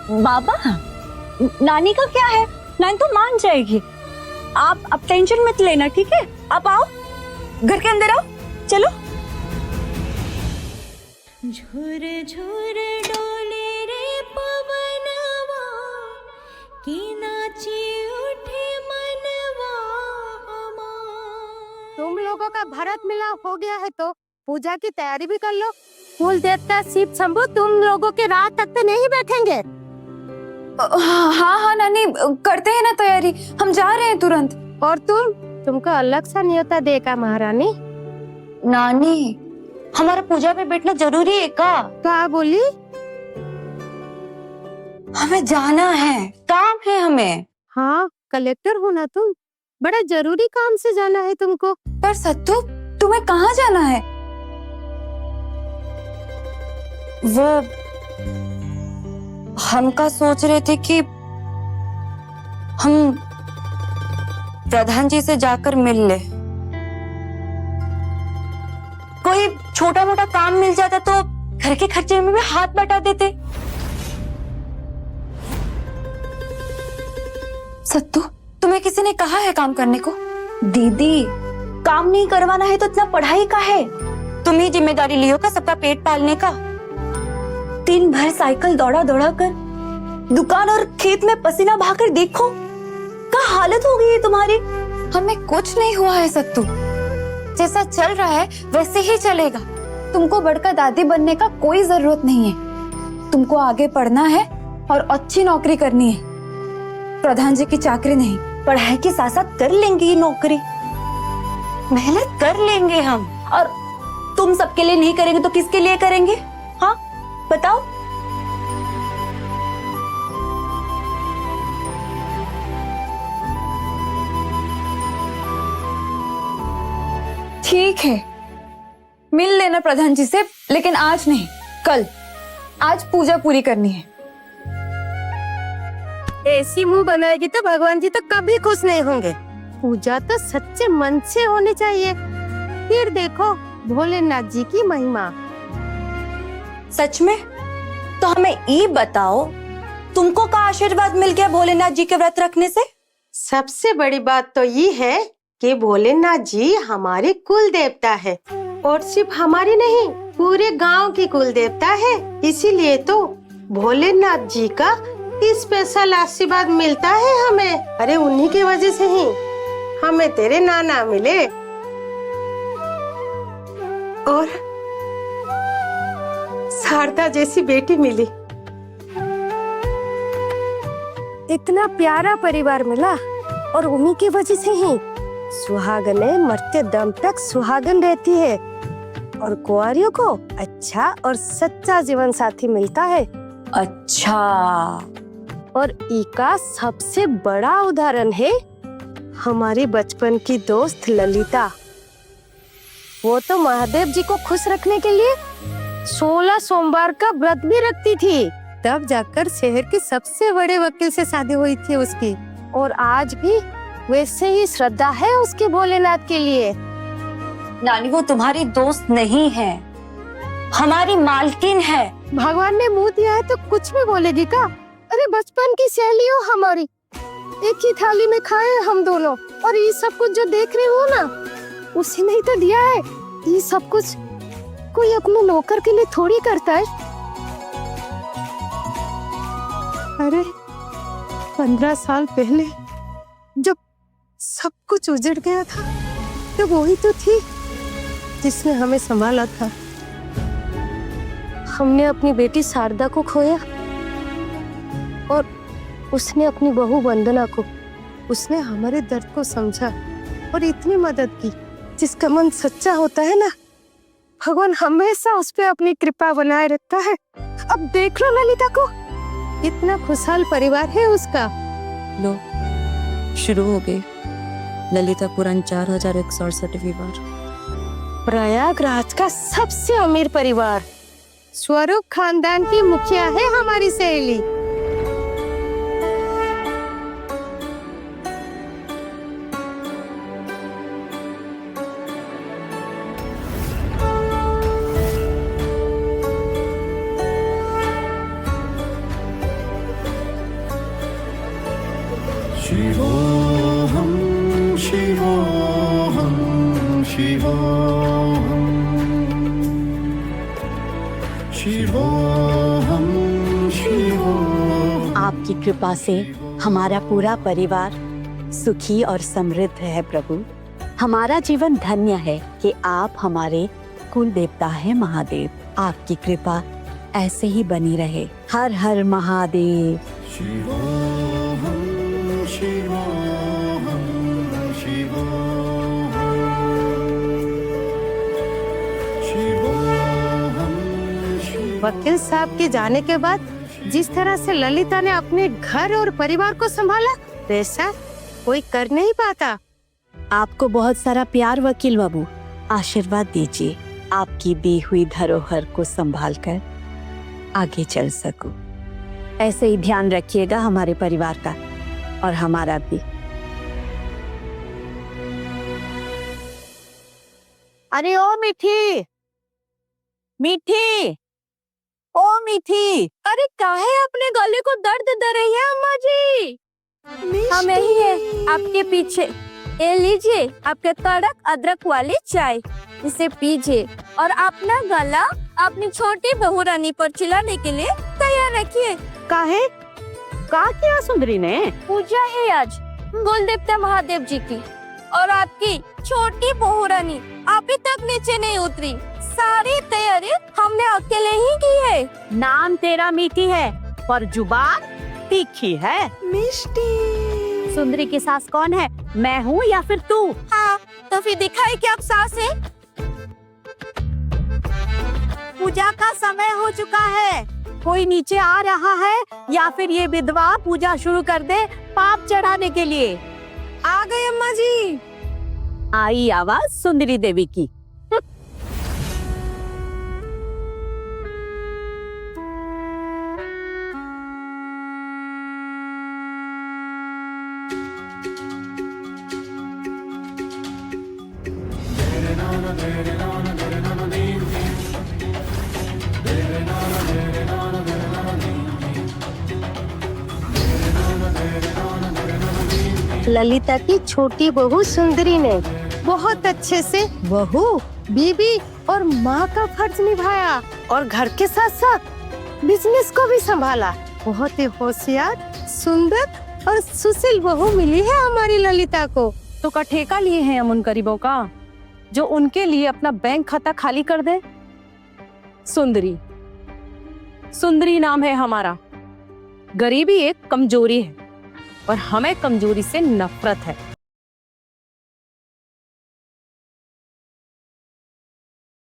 बाबा, नानी का क्या है, नानी तो मान जाएगी। आप अब टेंशन मत लेना, ठीक है? आप आओ, घर के अंदर आओ, चलो। झुर झुर डोले रे पवनवा, की नाची उठे मनवा हमार। तुम लोगों का भारत मिलाप हो गया है तो पूजा की तैयारी भी कर लो। कुल देवता शिव शंभू तुम लोगों के रात तक तो नहीं बैठेंगे। हाँ हाँ नानी, करते हैं ना तैयारी, हम जा रहे हैं तुरंत। और तुमको अलग सा न्योता देगा महारानी। नानी, हमारा पूजा में बैठना जरूरी है क्या बोली? हमें जाना है, काम है हमें। हाँ, कलेक्टर हो ना तुम, बड़ा जरूरी काम से जाना है तुमको। पर सत्तू, तुम्हें कहाँ जाना है? वो हम का सोच रहे थे कि हम प्रधान जी से जाकर मिल ले। कोई छोटा मोटा काम मिल जाता तो घर के खर्चे में भी हाथ बटा देते। सत्तू, तुम्हें किसी ने कहा है काम करने को? दीदी, काम नहीं करवाना है तो इतना पढ़ाई का है? तुम ही जिम्मेदारी लियो का सबका पेट पालने का। दिन भर साइकिल दौड़ा दौड़ा कर दुकान और खेत में पसीना बहाकर देखो क्या हालत हो गई है तुम्हारी। हमें कुछ नहीं हुआ है सत्तू, जैसा चल रहा है वैसे ही चलेगा। तुमको बढ़कर दादी बनने का कोई जरूरत नहीं है। तुमको आगे पढ़ना है और अच्छी नौकरी करनी है। प्रधान जी की चाकरी नहीं, पढ़ाई के साथ साथ कर लेंगे ये नौकरी, मेहनत कर लेंगे हम। और तुम सबके लिए नहीं करेंगे तो किसके लिए करेंगे? हाँ बताओ। ठीक है, मिल लेना प्रधान जी से, लेकिन आज नहीं, कल। आज पूजा पूरी करनी है। ऐसी मुंह बनाएगी तो भगवान जी तो कभी खुश नहीं होंगे। पूजा तो सच्चे मन से होनी चाहिए। फिर देखो भोलेनाथ जी की महिमा। सच में? तो हमें ये बताओ, तुमको का आशीर्वाद मिल गया भोलेनाथ जी के व्रत रखने से? सबसे बड़ी बात तो ये है कि भोलेनाथ जी हमारे कुल देवता है, और सिर्फ हमारी नहीं, पूरे गांव की कुल देवता है। इसीलिए तो भोलेनाथ जी का स्पेशल आशीर्वाद मिलता है हमें। अरे उन्हीं की वजह से ही हमें तेरे नाना मिले और शारदा जैसी बेटी मिली। इतना प्यारा परिवार मिला और उन्हीं की वजह से ही सुहागने मरते दम तक सुहागन रहती है और कुंवारियों को अच्छा और सच्चा जीवन साथी मिलता है। अच्छा। और इसका सबसे बड़ा उदाहरण है हमारी बचपन की दोस्त ललिता। वो तो महादेव जी को खुश रखने के लिए 16 सोमवार का व्रत भी रखती थी, तब जाकर शहर के सबसे बड़े वकील से शादी हुई थी उसकी। और आज भी वैसे ही श्रद्धा है उसके भोलेनाथ के लिए। नानी, वो तुम्हारी दोस्त नहीं है, हमारी मालकिन है। भगवान ने मुंह दिया है तो कुछ भी बोलेगी का? अरे बचपन की सहेली हो हमारी, एक ही थाली में खाए हम दोनों, और ये सब कुछ जो देख रहे हो ना, उसी ने ही तो दिया है। ये सब कुछ कोई अपने नौकर के लिए थोड़ी करता है। अरे 15 साल पहले जब सब कुछ उजड़ गया था, तो वही तो थी जिसने हमें संभाला था। हमने अपनी बेटी शारदा को खोया और उसने अपनी बहू वंदना को। उसने हमारे दर्द को समझा और इतनी मदद की। जिसका मन सच्चा होता है ना, भगवान हमेशा उस पे अपनी कृपा बनाए रखता है। अब देख लो ललिता को, इतना खुशहाल परिवार है उसका। लो, शुरू हो गई ललिता पुराण 4168 वार। प्रयागराज का सबसे अमीर परिवार, स्वरूप खानदान की मुखिया है हमारी सहेली। आपकी कृपा से हमारा पूरा परिवार सुखी और समृद्ध है प्रभु। हमारा जीवन धन्य है कि आप हमारे कुल देवता हैं महादेव। आपकी कृपा ऐसे ही बनी रहे। हर हर महादेव। वकील साहब के जाने के बाद जिस तरह से ललिता ने अपने घर और परिवार को संभाला, वैसा कोई कर नहीं पाता। आपको बहुत सारा प्यार वकील बाबू। आशीर्वाद दीजिए आपकी दी हुई धरोहर को संभालकर आगे चल सकूं। ऐसे ही ध्यान रखिएगा हमारे परिवार का और हमारा भी। अरे ओ मीठी, मीठी, ओ मीठी, अरे काहे अपने गले को दर्द दे रही है अम्मा जी? हम यही है आपके पीछे। ये लीजिए आपके कड़क अदरक वाली चाय, इसे पीजिए और अपना गला अपनी छोटी बहू रानी पर चिल्लाने के लिए तैयार रखिए। काहे? का किया सुंदरी ने? पूजा है आज कुल देवता महादेव जी की, और आपकी छोटी बहू रानी अभी तक नीचे नहीं उतरी। सारी तैयारी हमने अकेले ही की है। नाम तेरा मीठी है पर जुबान तीखी है। मिष्टी। सुंदरी की सास कौन है, मैं हूँ या फिर तू? हाँ, तो फिर दिखाई कि आप सास है। पूजा का समय हो चुका है। कोई नीचे आ रहा है या फिर ये विधवा पूजा शुरू कर दे पाप चढ़ाने के लिए। आ गए अम्मा जी। आई आवाज सुंदरी देवी की। ललिता की छोटी बहू सुंदरी ने बहुत अच्छे से बहू, बीबी और माँ का फर्ज निभाया और घर के साथ साथ बिजनेस को भी संभाला। बहुत ही होशियार, सुंदर और सुशील बहू मिली है हमारी ललिता को। तो का ठेका लिए हैं हम उन गरीबों का जो उनके लिए अपना बैंक खाता खाली कर दे। सुंदरी, सुंदरी नाम है हमारा। गरीबी एक कमजोरी है और हमें कमजोरी से नफरत है।